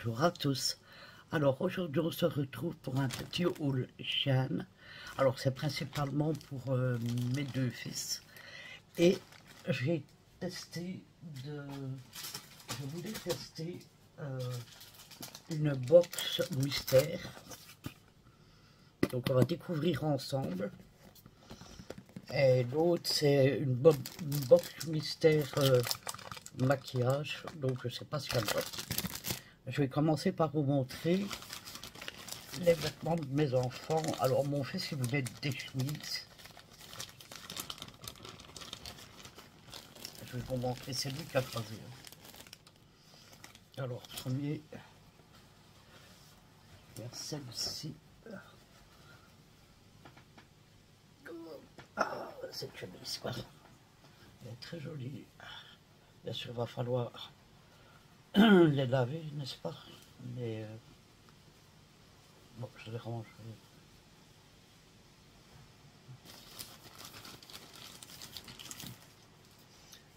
Bonjour à tous. Alors aujourd'hui on se retrouve pour un petit haul Shein. Alors c'est principalement pour mes deux fils. Et j'ai testé je voulais tester une box mystère. Donc on va découvrir ensemble. Et l'autre c'est une box mystère maquillage. Donc je sais pas ce qu'elle va. Je vais commencer par vous montrer les vêtements de mes enfants. Alors mon fils il voulait des chemises. Je vais vous montrer, c'est lui qui a choisi. Alors premier, il y a celle-ci. Ah, cette chemise quoi. Elle est très jolie. Bien sûr il va falloir les laver, n'est-ce pas? Mais bon, je les range.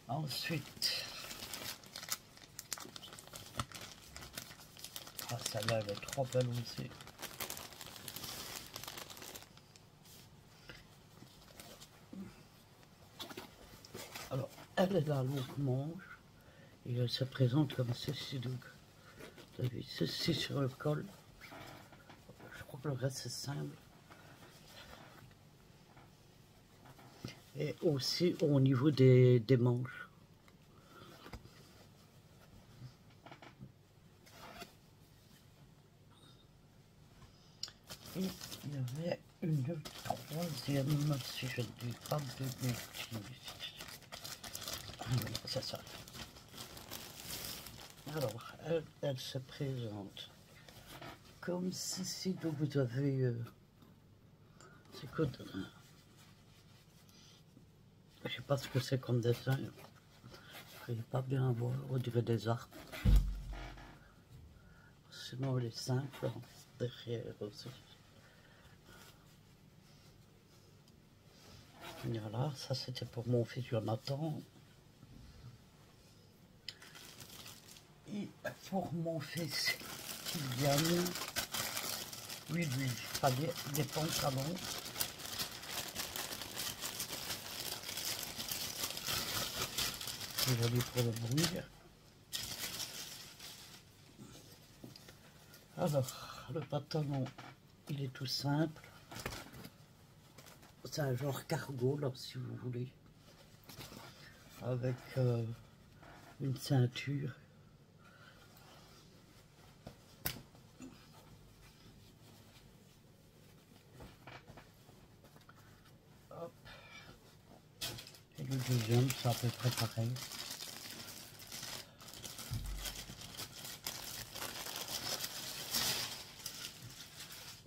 Ensuite, ah, celle-là elle est trop belle aussi. Alors, elle est la longue manche et elle se présente comme ceci. Donc, vous avez ceci sur le col. Je crois que le reste c'est simple. Et aussi au niveau des manches. Et il y avait une troisième, si je ne dis pas de bêtises. Voilà, c'est ça. Alors, elle se présente comme ceci. Donc vous avez... c'est quoi de... Je sais pas ce que c'est comme dessin. Je ne vais pas bien voir. On dirait des arbres. Sinon, elle est simple. Derrière aussi. Voilà, ça c'était pour mon fils Jonathan. Et pour mon fils Kylian, lui, fallait des pantalons. Désolé pour le bruit. Alors, le pantalon, il est tout simple. C'est un genre cargo, là, si vous voulez. Avec une ceinture. Hop. Et le deuxième, c'est à peu près pareil.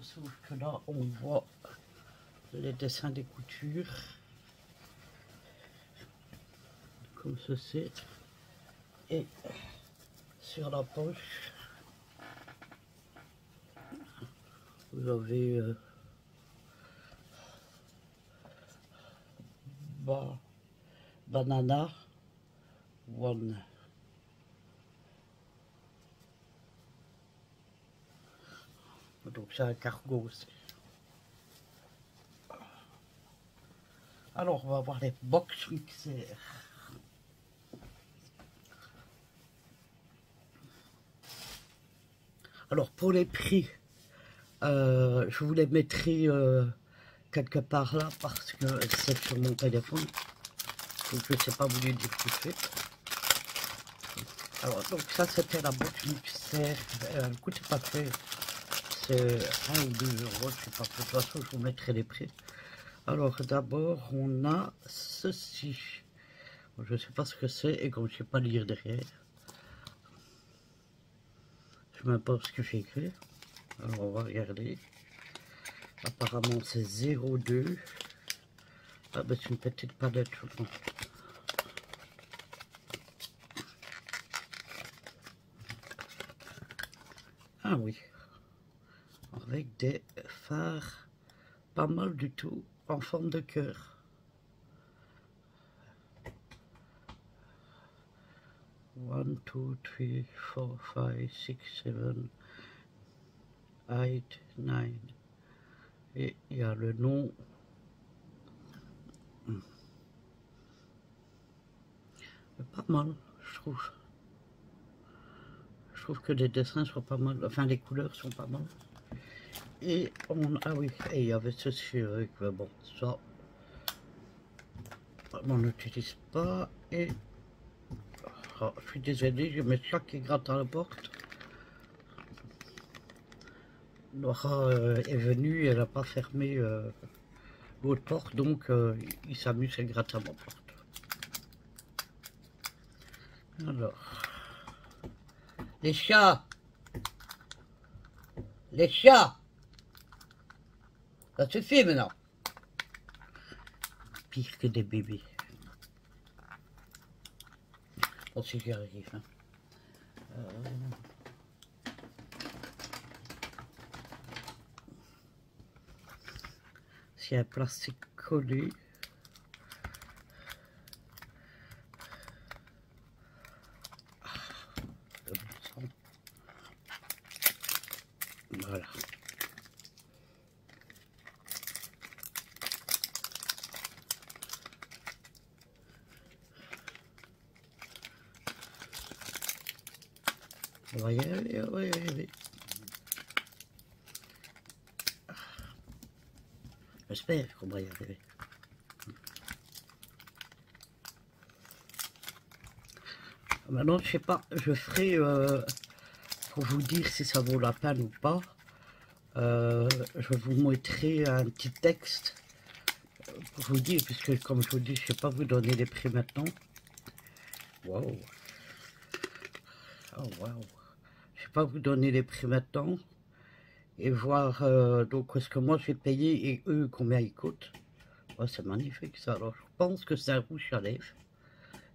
Sauf que là, on voit les dessins des coutures. Comme ceci. Et sur la poche, vous avez banana one. Donc c'est un cargo aussi. Alors on va voir les box mixeurs. Alors pour les prix, je vous les mettrai quelque part là parce que c'est sur mon téléphone. Donc je ne sais pas vous les dire tout de suite. Alors donc ça c'était la box mixeur. Elle coûte pas cher. C'est 1 ou 2 euros, je sais pas. De toute façon je vous mettrai les prix. Alors d'abord on a ceci. Je ne sais pas ce que c'est et comme je ne sais pas lire derrière. Je ne sais même pas ce que j'ai écrit. Alors on va regarder. Apparemment c'est 0,2. Ah ben c'est une petite palette je pense. Ah oui. Avec des fards pas mal du tout en forme de cœur. 1, 2, 3, 4, 5, 6, 7, 8, 9. Et il y a le nom. Pas mal, je trouve. Je trouve que les dessins sont pas mal, enfin les couleurs sont pas mal. Et on, ah oui, et il y avait ceci avec, bon, ça, on n'utilise pas. Et oh, je suis désolé, je mets ça qui gratte à la porte. Laura est venue, elle n'a pas fermé l'autre porte, donc il s'amuse, elle gratte à ma porte. Alors, les chats, les chats, ça suffit maintenant. Pire que des bébés. Bon, si j'y arrive. Hein. S'il y a un plastique collé. Voilà. On va y aller, on va y aller. J'espère qu'on va y arriver. Maintenant, je sais pas, je ferai pour vous dire si ça vaut la peine ou pas. Je vous mettrai un petit texte pour vous dire, puisque comme je vous dis, je ne sais pas vous donner les prix maintenant. Waouh! Oh waouh! Je ne sais pas vous donner les prix maintenant et voir donc ce que moi j'ai payé et eux combien ils coûtent. Oh, c'est magnifique ça. Alors je pense que c'est un rouge à lèvres.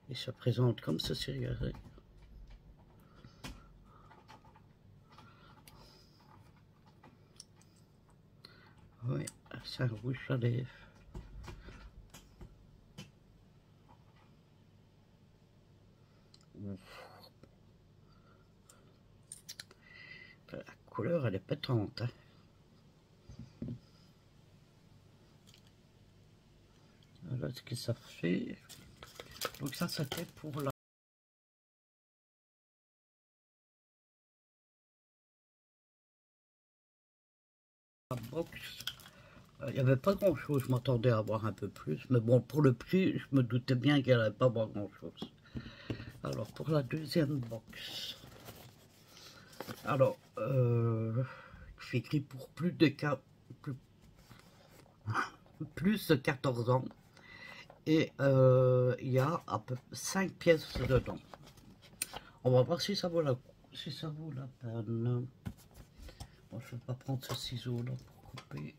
Il se présente comme ceci, regardez. Oui, c'est un rouge à lèvres. La couleur, elle est pétante. Hein. Voilà ce que ça fait. Donc ça, c'était pour la box. Il n'y avait pas grand chose, je m'attendais à avoir un peu plus, mais bon, pour le prix, je me doutais bien qu'elle n'allait pas avoir grand chose. Alors, pour la deuxième box, alors, j'ai écrit pour plus de 14 ans, et il y a à peu 5 pièces dedans. On va voir si ça vaut la peine. Bon, je ne vais pas prendre ce ciseau-là pour couper.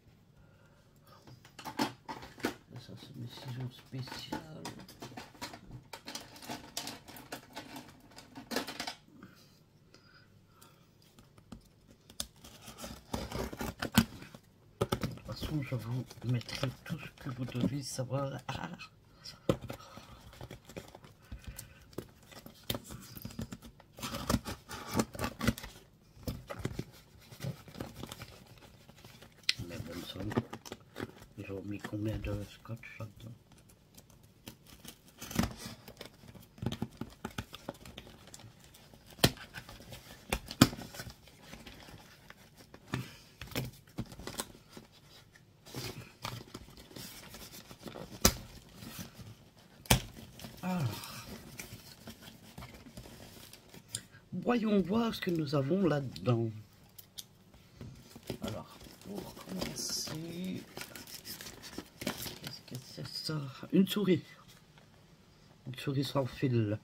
Ça, c'est mes ciseaux spéciaux. De toute façon, je vous mettrai tout ce que vous devez savoir. Ah. Mais bon sang, ils ont mis combien de scotch là-dedans? Voyons voir ce que nous avons là-dedans. Alors, pour commencer, qu'est-ce que c'est ça? Une souris. Une souris sans fil.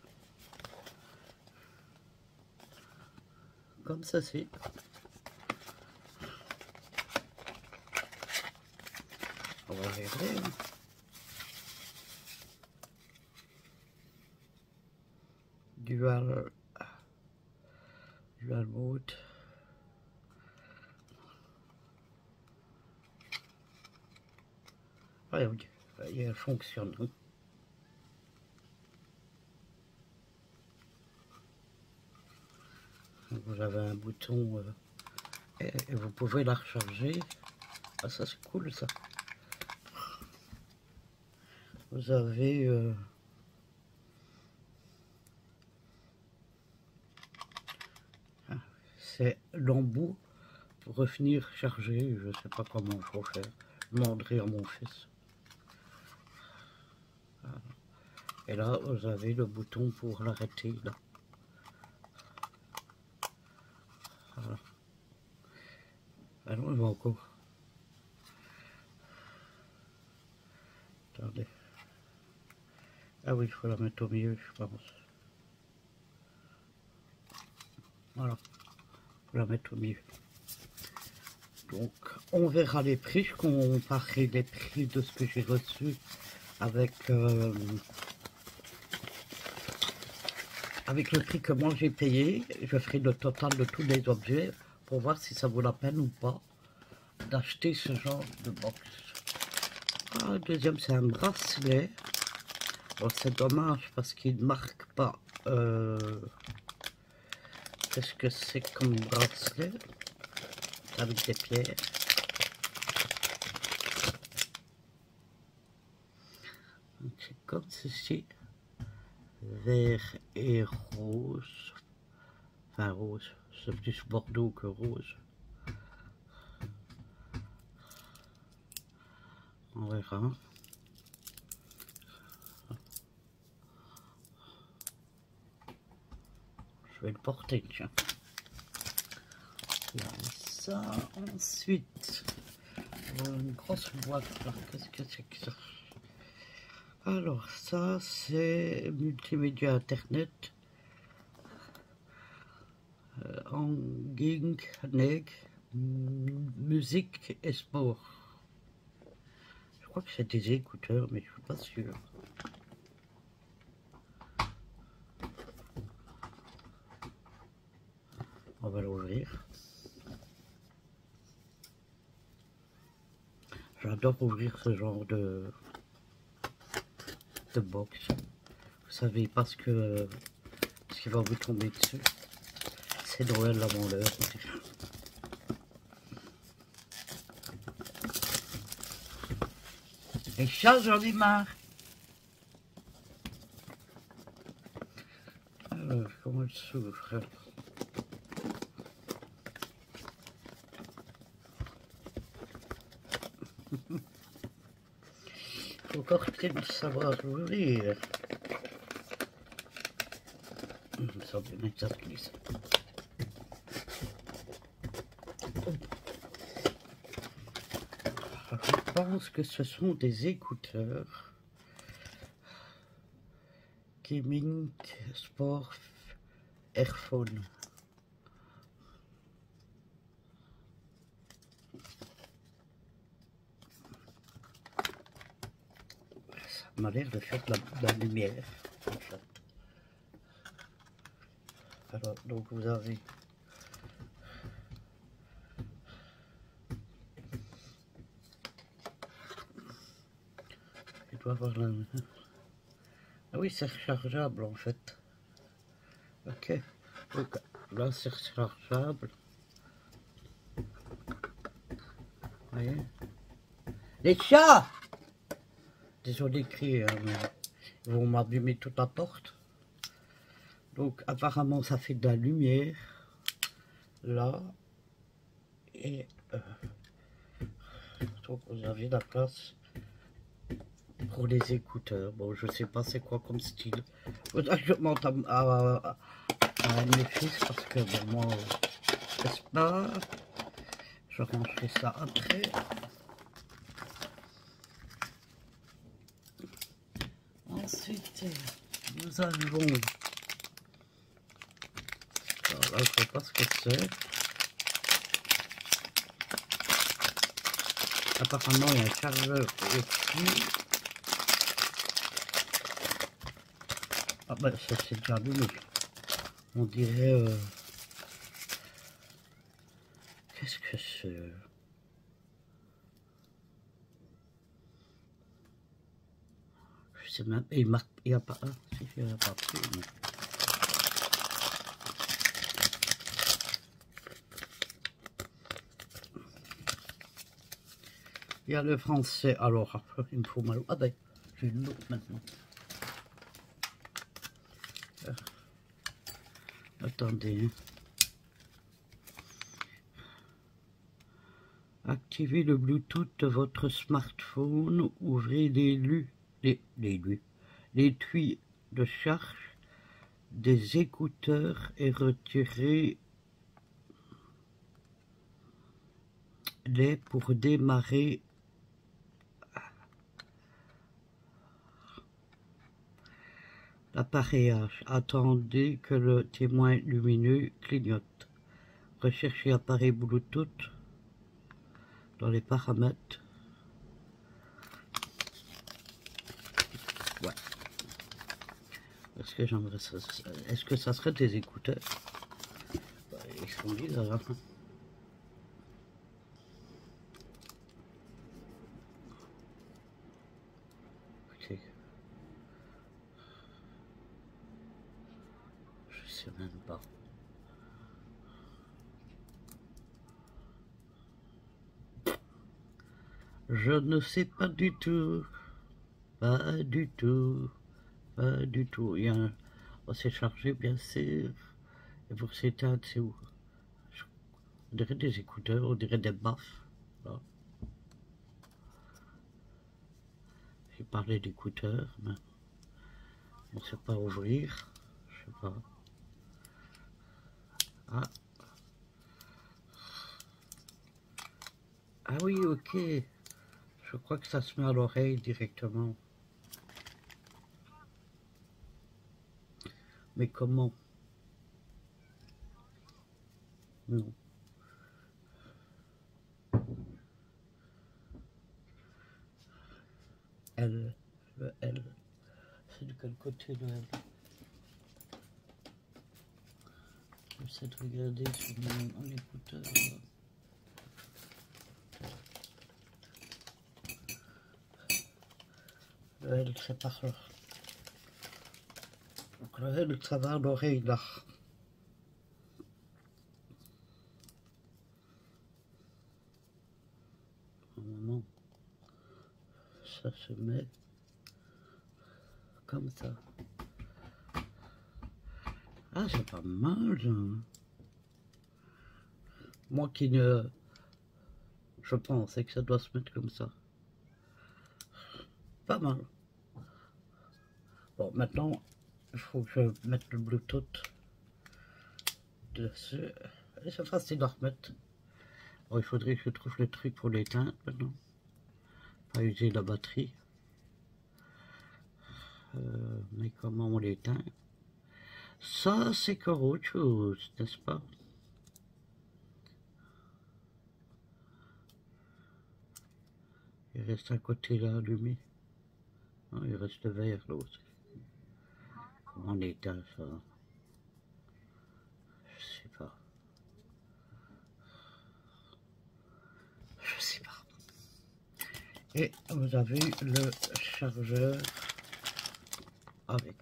Comme ça, c'est. On va regarder. Dual mode. Ouais, elle fonctionne. vous avez un bouton et vous pouvez la recharger. Ah, ça c'est cool ça. Vous avez c'est l'embout pour revenir charger. Je sais pas comment il faut faire. Je demanderai à mon fils. Voilà. Et là, vous avez le bouton pour l'arrêter là. Voilà. Ah non, il va encore. Attendez. Ah oui, il faut la mettre au milieu, je pense. Voilà. Il faut la mettre au milieu. Donc, on verra les prix. Je comparerai les prix de ce que j'ai reçu avec le prix que moi j'ai payé. Je ferai le total de tous les objets pour voir si ça vaut la peine ou pas d'acheter ce genre de box. Ah, le deuxième, c'est un bracelet. Bon, c'est dommage parce qu'il ne marque pas qu'est-ce que c'est comme bracelet avec des pierres. C'est comme ceci, vert et rose. Enfin rose, c'est plus bordeaux que rose. On verra. Je vais le porter, tiens. Là, ça, ensuite, une grosse boîte là. Qu'est-ce que c'est que ça? Alors, ça, c'est multimédia internet. En ging, neg, musique et sport. Je crois que c'est des écouteurs, mais je suis pas sûr. On va l'ouvrir. J'adore ouvrir ce genre de box. Vous savez, parce que ce qui va vous tomber dessus, c'est Noël avant l'heure. Les chats, j'en ai marre. Alors, comment elle s'ouvre? Faut encore peut-être savoir ouvrir. Il me semble bien que ça se glisse. Je pense que ce sont des écouteurs. Gaming Sport Airphone. Ça m'a l'air de faire de la lumière, en fait. Alors, donc vous avez il doit avoir la... Ah oui, c'est rechargeable en fait. Ok. Donc là, c'est rechargeable. Vous voyez? Les chats! Désolé de crier, hein, mais ils vont m'abîmer toute la porte. Donc apparemment ça fait de la lumière. Là. Et donc vous avez la place pour les écouteurs. Bon, je sais pas c'est quoi comme style. Faudra que je monte à mes fils parce que bon, moi, je sais pas. Je rangerai ça après. Ensuite, nous avons... Alors là, je ne sais pas ce que c'est. Apparemment, il y a un chargeur au-dessus. Ah ben, ça c'est déjà allumé. On dirait... Qu'est-ce que c'est? Je sais même... Il marque... Il n'y a pas... Ah, si, il n'y a pas plus, mais... Il y a le français. Alors, il me faut mal. Ah ben, j'ai une autre maintenant. Attendez. Hein. Activez le Bluetooth de votre smartphone. Ouvrez l'étui de charge des écouteurs et retirez-les pour démarrer l'appareillage. Attendez que le témoin lumineux clignote. Recherchez appareil Bluetooth dans les paramètres. Ouais. Est-ce que j'aimerais ça? Est-ce que ça serait des écouteurs? Bah, ils sont bizarres. Hein. Ok. Je sais même pas. Je ne sais pas du tout. Pas du tout. Pas du tout. Il y a un... Oh, c'est chargé, bien sûr. Et pour s'éteindre, c'est où? On dirait des écouteurs, on dirait des baffes. Voilà. J'ai parlé d'écouteurs, mais on ne sait pas ouvrir. Je sais pas. Ah. Ah oui, ok. Je crois que ça se met à l'oreille directement. Mais comment? Non. L. Le L. C'est de quel côté le L? J'essaie de regarder sur mon écouteur. Le L, c'est par là. Donc le L, ça va à l'oreille là. Normalement, ça se met comme ça. Ah, c'est pas mal. Hein. Moi qui ne... Je pensais que ça doit se mettre comme ça. Pas mal. Bon, maintenant, il faut que je mette le Bluetooth dessus. Et c'est facile à remettre. Bon, il faudrait que je trouve le truc pour l'éteindre maintenant. Pas user la batterie. Mais comment on l'éteint? Ça, c'est encore autre chose, n'est-ce pas? Il reste un côté là allumé. Non, il reste vert l'autre. Comment on éteint ça? Je sais pas. Je sais pas. Et vous avez le chargeur avec.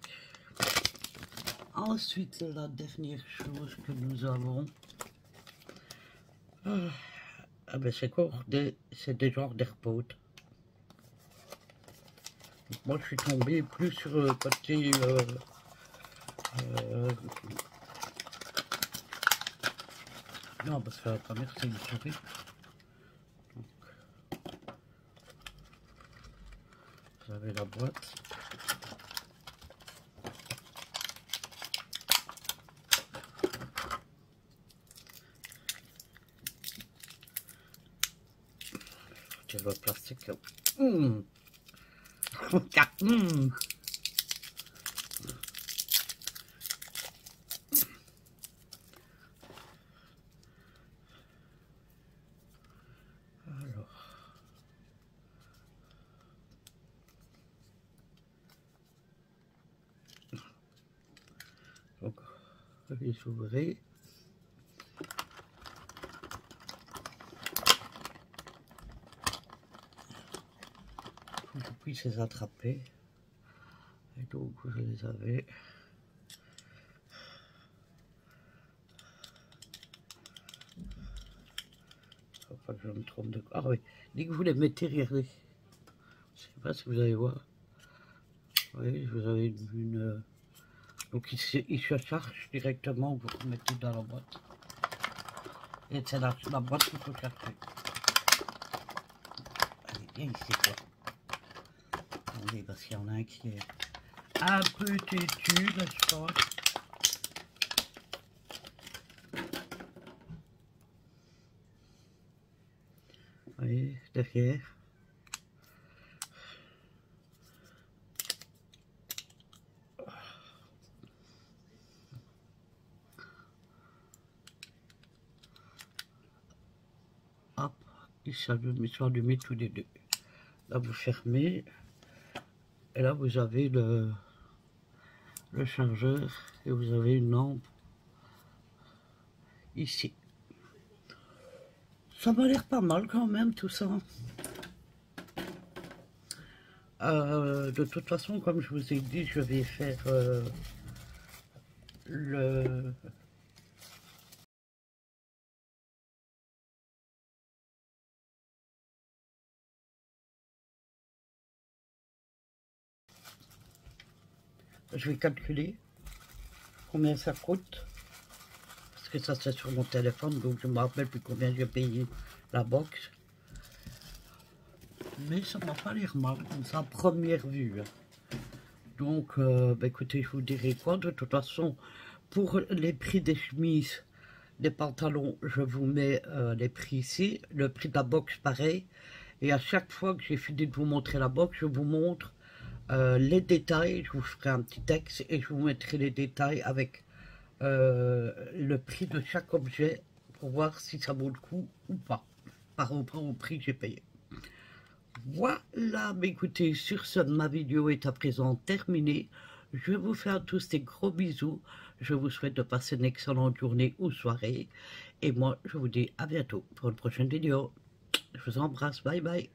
Ensuite, la dernière chose que nous avons. Ah ben c'est quoi? C'est des genres d'AirPods. Moi je suis tombé plus sur le côté non parce que la première c'est une souris. Donc, vous avez la boîte. Tiens le plastique là. Donc, les ouvrez. Faut que je puisse les attraper. Et donc, je les avais. Hop Faut que je me trompe de... Ah oui, dès que vous les mettez, regardez. Je sais pas si vous allez voir. Oui, vous avez une... Donc il se charge directement, vous le mettez dans la boîte. Et c'est la boîte qu'il faut chercher. Allez, viens ici quoi. Attendez, parce qu'il y en a un qui est un peu têtu, n'est-ce pas? Oui, derrière. Hop, ils sont allumés tous les deux. Là, vous fermez. Et là, vous avez le chargeur et vous avez une lampe ici. Ça m'a l'air pas mal quand même, tout ça. De toute façon, comme je vous ai dit, je vais faire le... Je vais calculer combien ça coûte. Parce que ça, c'est sur mon téléphone, donc je ne me rappelle plus combien j'ai payé la box. Mais ça m'a pas l'air mal, comme ça, à première vue. Donc, bah, écoutez, je vous dirai quoi. De toute façon, pour les prix des chemises, des pantalons, je vous mets les prix ici. Le prix de la box, pareil. Et à chaque fois que j'ai fini de vous montrer la box, je vous montre les détails. Je vous ferai un petit texte et je vous mettrai les détails avec le prix de chaque objet pour voir si ça vaut le coup ou pas, par rapport au prix que j'ai payé. Voilà, mais écoutez, sur ce, ma vidéo est à présent terminée. Je vous fais à tous des gros bisous. Je vous souhaite de passer une excellente journée ou soirée. Et moi, je vous dis à bientôt pour une prochaine vidéo. Je vous embrasse, bye bye.